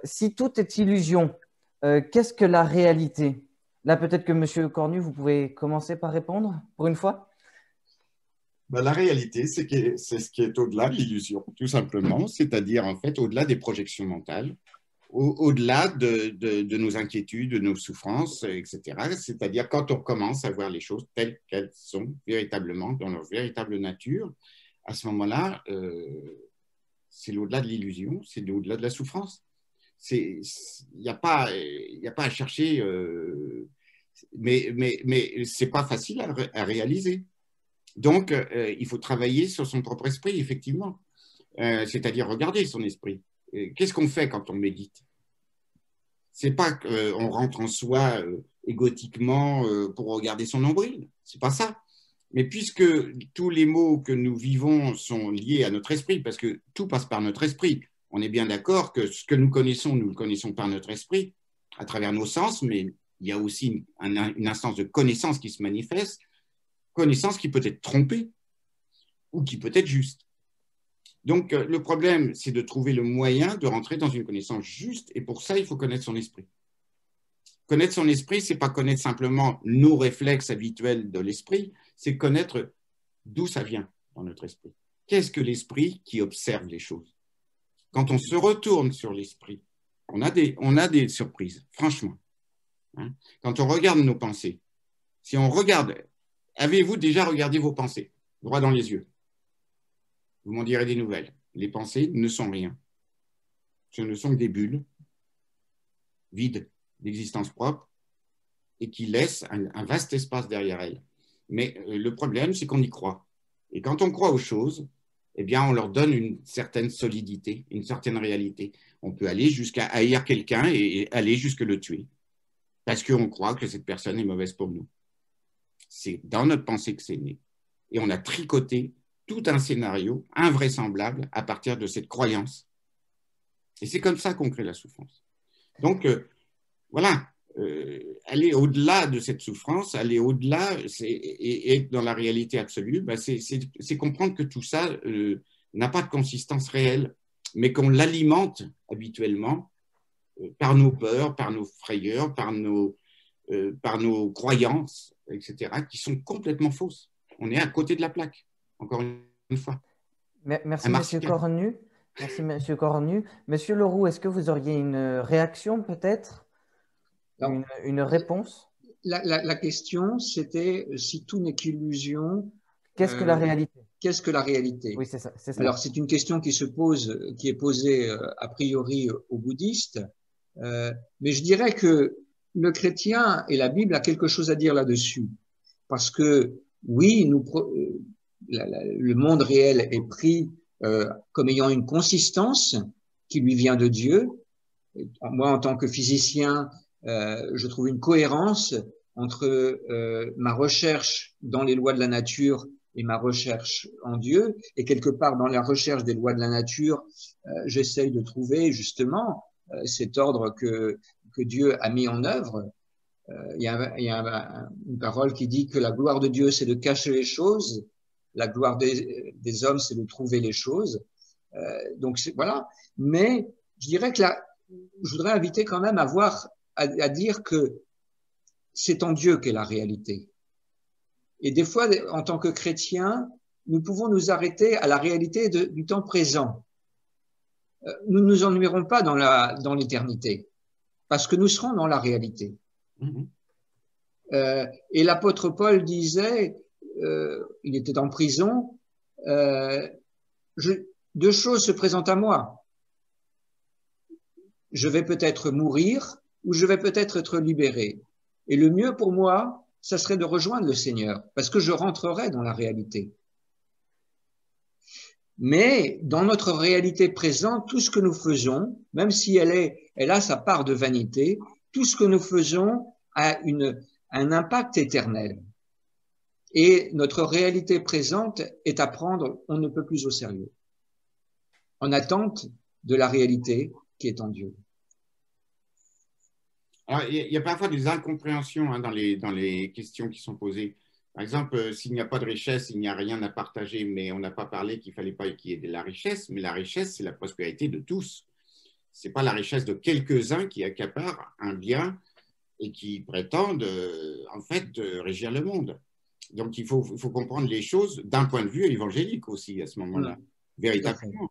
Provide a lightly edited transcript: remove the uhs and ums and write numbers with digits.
Si tout est illusion, qu'est-ce que la réalité? Là, peut-être que Monsieur Cornu, vous pouvez commencer par répondre pour une fois. Ben, la réalité, c'est ce qui est au-delà de l'illusion, tout simplement, c'est-à-dire en fait au-delà des projections mentales, au-delà de nos inquiétudes, de nos souffrances, etc. C'est-à-dire quand on commence à voir les choses telles qu'elles sont véritablement, dans leur véritable nature, à ce moment-là, c'est l'au-delà de l'illusion, c'est l'au-delà de la souffrance. Il n'y a pas, y a pas à chercher, mais ce n'est pas facile à réaliser. Donc, il faut travailler sur son propre esprit, effectivement. C'est-à-dire regarder son esprit. Qu'est-ce qu'on fait quand on médite? C'est pas qu'on rentre en soi égotiquement pour regarder son nombril. C'est pas ça. Mais puisque tous les maux que nous vivons sont liés à notre esprit, parce que tout passe par notre esprit, on est bien d'accord que ce que nous le connaissons par notre esprit, à travers nos sens, mais il y a aussi une instance de connaissance qui se manifeste, connaissance qui peut être trompée ou qui peut être juste. Donc, le problème, c'est de trouver le moyen de rentrer dans une connaissance juste, et pour ça, il faut connaître son esprit. Connaître son esprit, ce n'est pas connaître simplement nos réflexes habituels de l'esprit, c'est connaître d'où ça vient dans notre esprit. Qu'est-ce que l'esprit qui observe les choses? Quand on se retourne sur l'esprit, on a des surprises, franchement. Hein. Quand on regarde nos pensées, si on regarde, avez-vous déjà regardé vos pensées, droit dans les yeux? Vous m'en direz des nouvelles. Les pensées ne sont rien. Ce ne sont que des bulles vides d'existence propre et qui laissent un vaste espace derrière elles. Mais le problème, c'est qu'on y croit. Et quand on croit aux choses, eh bien, on leur donne une certaine solidité, une certaine réalité. On peut aller jusqu'à haïr quelqu'un et aller jusque le tuer parce qu'on croit que cette personne est mauvaise pour nous. C'est dans notre pensée que c'est né. Et on a tricoté tout un scénario invraisemblable à partir de cette croyance. Et c'est comme ça qu'on crée la souffrance. Donc, voilà, aller au-delà de cette souffrance, aller au-delà et être dans la réalité absolue, ben c'est comprendre que tout ça n'a pas de consistance réelle, mais qu'on l'alimente habituellement par nos peurs, par nos frayeurs, par nos croyances, etc., qui sont complètement fausses. On est à côté de la plaque, encore une fois. Un Merci, Monsieur martien. Cornu. Merci, Monsieur Cornu. Monsieur Leroux, est-ce que vous auriez une réaction peut-être? Alors, Une réponse? la question, c'était si tout n'est qu'illusion, Qu'est-ce que la euh, réalité? qu'est-ce que la réalité? Oui, c'est ça, c'est Alors, cela. c'est une question qui se pose, qui est posée a priori aux bouddhistes, mais je dirais que le chrétien et la Bible a quelque chose à dire là-dessus, parce que oui, le monde réel est pris comme ayant une consistance qui lui vient de Dieu. Moi, en tant que physicien, je trouve une cohérence entre ma recherche dans les lois de la nature et ma recherche en Dieu. Et quelque part, dans la recherche des lois de la nature, j'essaye de trouver justement cet ordre que Dieu a mis en œuvre. Il y a une parole qui dit que la gloire de Dieu, c'est de cacher les choses. La gloire des hommes, c'est de trouver les choses. Donc, voilà. Mais je dirais que je voudrais inviter quand même à dire que c'est en Dieu qu'est la réalité. Et des fois, en tant que chrétiens, nous pouvons nous arrêter à la réalité du temps présent. Nous ne nous ennuierons pas dans l'éternité, parce que nous serons dans la réalité. Mm-hmm. Et l'apôtre Paul disait, il était en prison, deux choses se présentent à moi. Je vais peut-être mourir ou je vais peut-être être libéré. Et le mieux pour moi, ça serait de rejoindre le Seigneur, parce que je rentrerai dans la réalité. Mais dans notre réalité présente, tout ce que nous faisons, même si elle a sa part de vanité, tout ce que nous faisons a un impact éternel. Et notre réalité présente est à prendre, on ne peut plus au sérieux, en attente de la réalité qui est en Dieu. Alors, il y a parfois des incompréhensions hein, dans les questions qui sont posées. Par exemple, s'il n'y a pas de richesse, il n'y a rien à partager, mais on n'a pas parlé qu'il ne fallait pas qu'il y ait de la richesse, mais la richesse, c'est la prospérité de tous. C'est pas la richesse de quelques-uns qui accaparent un bien et qui prétendent en fait régir le monde. Donc il faut comprendre les choses d'un point de vue évangélique aussi à ce moment-là, véritablement.